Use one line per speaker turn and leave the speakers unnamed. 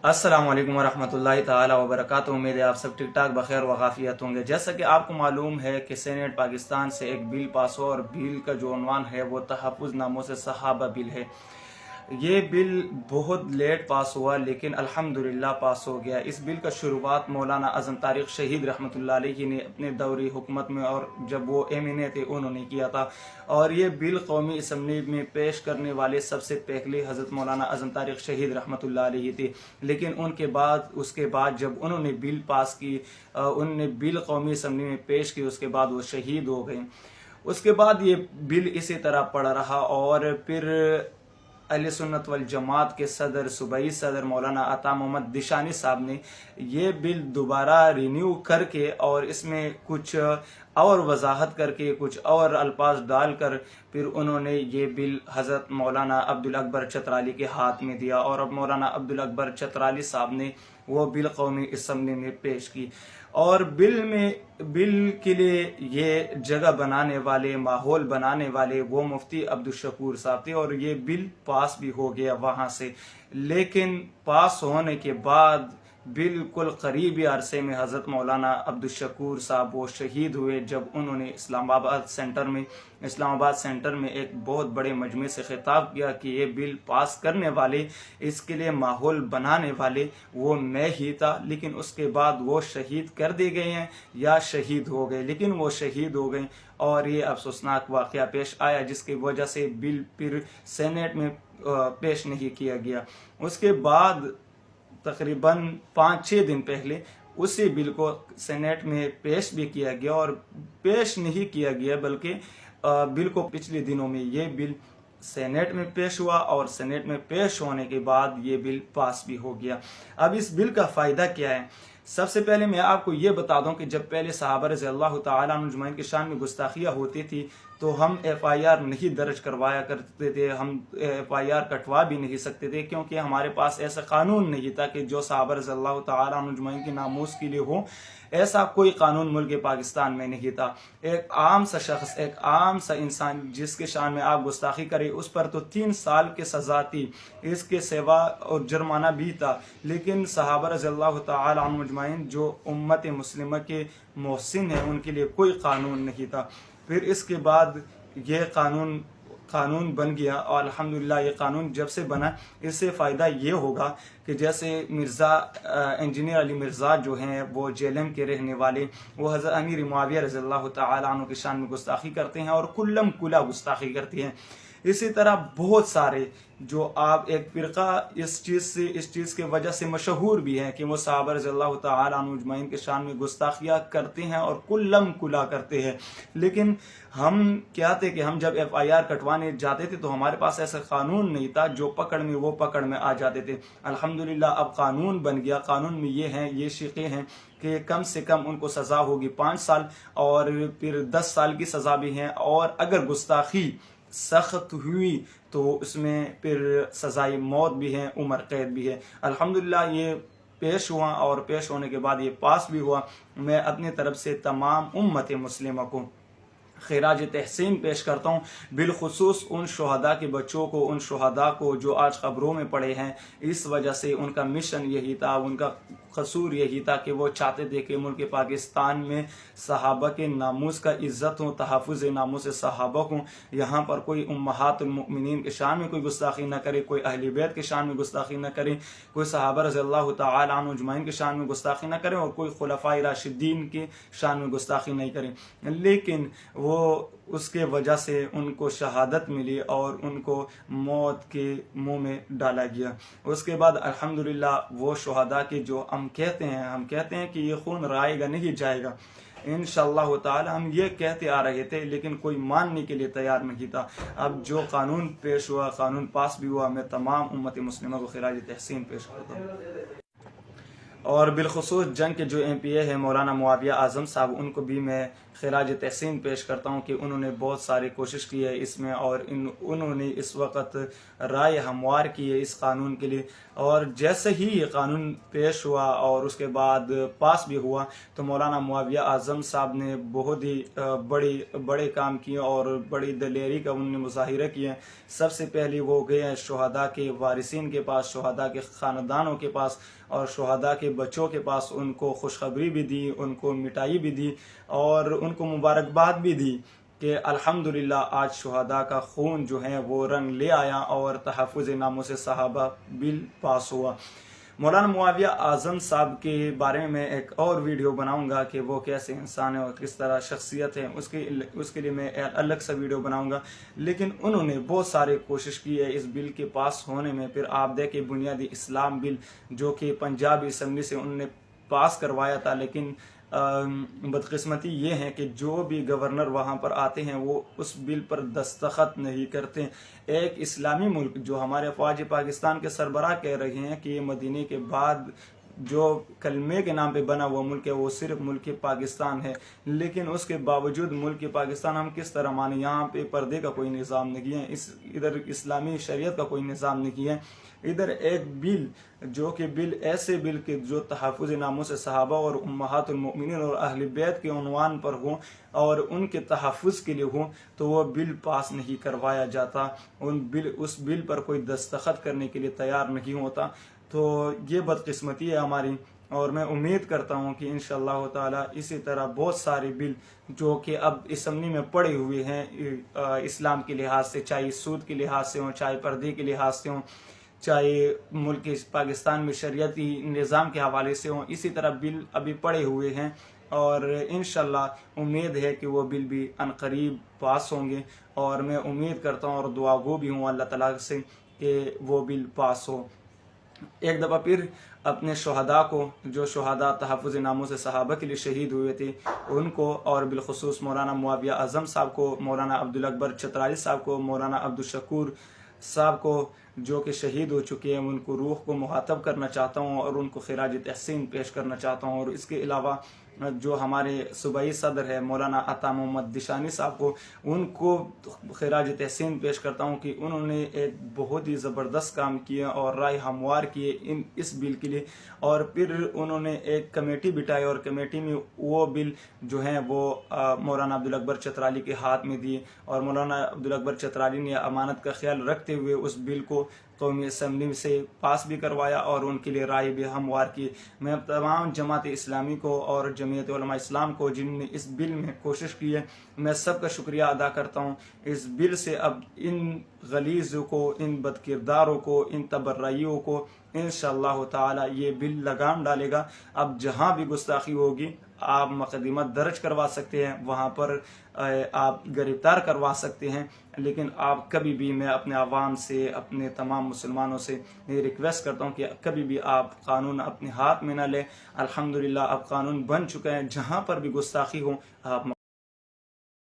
السلام علیکم ورحمۃ اللہ تعالی وبرکاتہ۔ امید ہے آپ سب ٹھیک ٹھاک بخیر وعافیت ہوں گے۔ جیسا کہ آپ کو معلوم ہے کہ سینیٹ پاکستان سے ایک بل پاس ہوا، اور بل کا جو عنوان ہے وہ تحفظ ناموس صحابہ بل ہے۔ یہ بل بہت لیٹ پاس ہوا لیکن الحمدللہ پاس ہو گیا۔ اس بل کا شروعات مولانا اعظم طارق شہید رحمۃ اللہ علیہ نے اپنے دوری حکومت میں، اور جب وہ MNA تھے انہوں نے کیا تھا، اور یہ بل قومی اسمبلی میں پیش کرنے والے سب سے پہلے حضرت مولانا اعظم طارق شہید رحمۃ اللہ علیہ تھے۔ لیکن اس کے بعد جب انہوں نے بل پاس کی، انہوں نے بل قومی اسمبلی میں پیش کی، اس کے بعد وہ شہید ہو گئے۔ اس کے بعد یہ بل اسی طرح پڑا رہا، اور پھر اہل سنت والجماعت کے صدر، صوبائی صدر مولانا عطا محمد دشانی صاحب نے یہ بل دوبارہ رینیو کر کے، اور اس میں کچھ اور وضاحت کر کے، کچھ اور الفاظ ڈال کر، پھر انہوں نے یہ بل حضرت مولانا عبدالاکبر چترالی کے ہاتھ میں دیا، اور اب مولانا عبدالاکبر چترالی صاحب نے وہ بل قومی اسمبلی میں پیش کی۔ اور بل کے لیے یہ جگہ بنانے والے، ماحول بنانے والے وہ مفتی عبدالشکور صاحب تھے، اور یہ بل پاس بھی ہو گیا وہاں سے۔ لیکن پاس ہونے کے بعد بالکل قریبی عرصے میں حضرت مولانا عبدالشکور صاحب وہ شہید ہوئے، جب انہوں نے اسلام آباد سینٹر میں ایک بہت بڑے مجمع سے خطاب کیا کہ یہ بل پاس کرنے والے، اس کے لیے ماحول بنانے والے وہ میں ہی تھا، لیکن اس کے بعد وہ شہید کر دیے گئے ہیں یا شہید ہو گئے، لیکن وہ شہید ہو گئے، اور یہ افسوسناک واقعہ پیش آیا جس کی وجہ سے بل پھر سینیٹ میں پیش نہیں کیا گیا۔ اس کے بعد تقریباً 5-6 دن پہلے اسی بل کو سینیٹ میں پیش بھی کیا گیا، اور پیش نہیں کیا گیا بلکہ بل کو پچھلے دنوں میں یہ بل سینیٹ میں پیش ہوا، اور سینیٹ میں پیش ہونے کے بعد یہ بل پاس بھی ہو گیا۔ اب اس بل کا فائدہ کیا ہے؟ سب سے پہلے میں آپ کو یہ بتا دوں کہ جب پہلے صحابہ رضی اللہ تعالیٰ عنہ اجمعین کی شان میں گستاخیاں ہوتی تھی تو ہم FIR نہیں درج کروایا کرتے تھے، ہم FIR کٹوا بھی نہیں سکتے تھے، کیونکہ ہمارے پاس ایسا قانون نہیں تھا کہ جو صحابہ رضی اللہ تعالیٰ عنہ اجمعین کی ناموس کے لیے ہو۔ ایسا کوئی قانون ملک پاکستان میں نہیں تھا۔ ایک عام سا شخص، ایک عام سا انسان جس کے شان میں آپ گستاخی کرے، اس پر تو 3 سال کی سزا تھی، اس کے سوا اور جرمانہ بھی تھا۔ لیکن صحابہ رضی اللہ تعالیٰ عنہ اجمعین جو امت مسلمہ کے محسن ہیں، ان کے لیے کوئی قانون نہیں تھا۔ پھر اس کے بعد یہ قانون بن گیا، اور الحمدللہ یہ قانون جب سے بنا، اس سے فائدہ یہ ہوگا کہ جیسے انجینئر علی مرزا جو ہیں، وہ JLM کے رہنے والے، وہ حضرت امیر معاویہ رضی اللہ تعالیٰ عنہ کی شان میں گستاخی کرتے ہیں، اور کلم کلا گستاخی کرتے ہیں۔ اسی طرح بہت سارے جو آپ ایک فرقہ اس چیز کی وجہ سے مشہور بھی ہیں کہ وہ صحابہ رضی اللہ تعالیٰ عنہ اجمعین کے شان میں گستاخیاں کرتے ہیں اور کلم کلا کرتے ہیں۔ لیکن ہم کیا تھے کہ ہم جب FIR کٹوانے جاتے تھے تو ہمارے پاس ایسا قانون نہیں تھا، جو پکڑ میں وہ پکڑ میں آ جاتے تھے۔ الحمدللہ اب قانون بن گیا۔ قانون میں یہ شقیں ہیں کہ کم سے کم ان کو سزا ہوگی 5 سال، اور پھر 10 سال کی سزا بھی ہیں، اور اگر گستاخی سخت ہوئی تو اس میں پھر سزائے موت بھی ہے، عمر قید بھی ہے۔ الحمدللہ یہ پیش ہوا، اور پیش ہونے کے بعد یہ پاس بھی ہوا۔ میں اپنی طرف سے تمام امت مسلمہ کو خراج تحسین پیش کرتا ہوں، بالخصوص ان شہداء کے بچوں کو، ان شہداء کو جو آج قبروں میں پڑے ہیں۔ اس وجہ سے ان کا مشن یہی تھا، ان کا قصور یہی تھا کہ وہ چاہتے تھے کہ ملک پاکستان میں صحابہ کے ناموس کا عزت ہو، تحفظ ناموس صحابہ کو، یہاں پر کوئی امہات المؤمنین کے شان میں کوئی گستاخی نہ کرے، کوئی اہل بیت کے شان میں گستاخی نہ کرے، کوئی صحابہ رضی اللہ تعالیٰ عنہ اجمعین کے شان میں گستاخی نہ کرے، اور کوئی خلفائے راشدین کے شان میں گستاخی نہیں کرے۔ لیکن وہ اس کے وجہ سے ان کو شہادت ملی، اور ان کو موت کے منہ میں ڈالا گیا۔ اس کے بعد الحمدللہ وہ شہداء کے جو ہم کہتے ہیں کہ یہ خون رائے گا نہیں جائے گا، انشاءاللہ تعالی ہم یہ کہتے آ رہے تھے، لیکن کوئی ماننے کے لیے تیار نہیں تھا۔ اب جو قانون پیش ہوا، قانون پاس بھی ہوا، میں تمام امت مسلمہ کو خراج تحسین پیش کرتا ہوں۔ اور بالخصوص جنگ کے جو MPA ہے مولانا معاویہ اعظم صاحب، ان کو بھی میں خراج تحسین پیش کرتا ہوں کہ انہوں نے بہت ساری کوشش کی ہے اس میں، اور انہوں نے اس وقت رائے ہموار کی ہے اس قانون کے لیے، اور جیسے ہی یہ قانون پیش ہوا اور اس کے بعد پاس بھی ہوا تو مولانا معاویہ اعظم صاحب نے بہت ہی بڑے کام کیے اور بڑی دلیری کا انہوں نے مظاہرہ کیا. سب سے پہلے وہ گئے ہیں شہداء کے وارثین کے پاس، شہداء کے خاندانوں کے پاس اور شہداء کے بچوں کے پاس، ان کو خوشخبری بھی دی، ان کو مٹائی بھی دی اور ان کو مبارکباد بھی دی کہ الحمدللہ آج شہداء کا خون جو ہے وہ رنگ لے آیا اور تحفظ ناموس صحابہ بل پاس ہوا. مولانا معاویہ اعظم صاحب کے بارے میں میں ایک اور ویڈیو بناؤں گا کہ وہ کیسے انسان ہے اور کس طرح شخصیت ہے، اس کے لیے میں الگ سا ویڈیو بناؤں گا. لیکن انہوں نے بہت سارے کوشش کی ہے اس بل کے پاس ہونے میں. پھر آپ دیکھیں بنیادی اسلام بل جو کہ پنجاب اسمبلی سے انہوں نے پاس کروایا تھا، لیکن بدقسمتی یہ ہے کہ جو بھی گورنر وہاں پر آتے ہیں وہ اس بل پر دستخط نہیں کرتے. ایک اسلامی ملک جو ہمارے افواج پاکستان کے سربراہ کہہ رہے ہیں کہ یہ مدینے کے بعد جو کلمے کے نام پہ بنا ہوا ملک ہے وہ صرف ملک پاکستان ہے، لیکن اس کے باوجود ملک پاکستان ہم کس طرح مانیں؟ یہاں پہ پردے کا کوئی نظام نہیں ہے، ادھر اسلامی شریعت کا کوئی نظام نہیں ہے. ادھر ایک بل جو کہ ایسے بل کے جو تحفظ ناموس صحابہ اور امہات المؤمنین اور اہل بیت کے عنوان پر ہوں اور ان کے تحفظ کے لیے ہوں تو وہ بل پاس نہیں کروایا جاتا. اس بل پر کوئی دستخط کرنے کے لیے تیار نہیں ہوتا. تو یہ بدقسمتی ہے ہماری، اور میں امید کرتا ہوں کہ انشاءاللہ تعالی اسی طرح بہت سارے بل جو کہ اب اسمبلی میں پڑے ہوئے ہیں اسلام کے لحاظ سے، چاہے سود کے لحاظ سے ہوں، چاہے پردے کے لحاظ سے ہوں، چاہے ملک پاکستان میں شریعتی نظام کے حوالے سے ہوں، اسی طرح بل ابھی پڑے ہوئے ہیں اور انشاءاللہ امید ہے کہ وہ بل بھی عنقریب پاس ہوں گے. اور میں امید کرتا ہوں اور دعا گو بھی ہوں اللہ تعالیٰ سے کہ وہ بل پاس ہو. ایک دفعہ پھر اپنے شہداء کو، جو شہداء تحفظ ناموس صحابہ کے لیے شہید ہوئے تھے، ان کو، اور بالخصوص مولانا معاویہ اعظم صاحب کو، مولانا عبدالاکبر چترالی صاحب کو، مولانا عبدالشکور صاحب کو جو کہ شہید ہو چکے ہیں، ان کو روح کو مخاطب کرنا چاہتا ہوں اور ان کو خراج تحسین پیش کرنا چاہتا ہوں. اور اس کے علاوہ جو ہمارے صوبائی صدر ہے مولانا عطا محمد دشانی صاحب کو، ان کو خراج تحسین پیش کرتا ہوں کہ انہوں نے ایک بہت ہی زبردست کام کیا اور رائے ہموار کیے اس بل کے لیے. اور پھر انہوں نے ایک کمیٹی بٹھائی اور کمیٹی میں وہ بل جو ہیں وہ مولانا عبدالاکبر چترالی کے ہاتھ میں دیے، اور مولانا عبدالاکبر چترالی نے امانت کا خیال رکھتے ہوئے اس بل کو قومی اسمبلی سے پاس بھی کروایا اور ان کے لیے رائے بھی ہموار کی. میں تمام جماعت اسلامی کو اور جمعیت علماء اسلام کو جن نے اس بل میں کوشش کی ہے، میں سب کا شکریہ ادا کرتا ہوں. اس بل سے اب ان غلیظ کو، ان بدکرداروں کو، ان تبرئیوں کو انشاءاللہ تعالی یہ بل لگام ڈالے گا. اب جہاں بھی گستاخی ہوگی آپ مقدمہ درج کروا سکتے ہیں، وہاں پر آپ گرفتار کروا سکتے ہیں، لیکن آپ کبھی بھی، میں اپنے عوام سے، اپنے تمام مسلمانوں سے یہ ریکویسٹ کرتا ہوں کہ کبھی بھی آپ قانون اپنے ہاتھ میں نہ لیں. الحمدللہ اب قانون بن چکا ہے، جہاں پر بھی گستاخی ہو آپ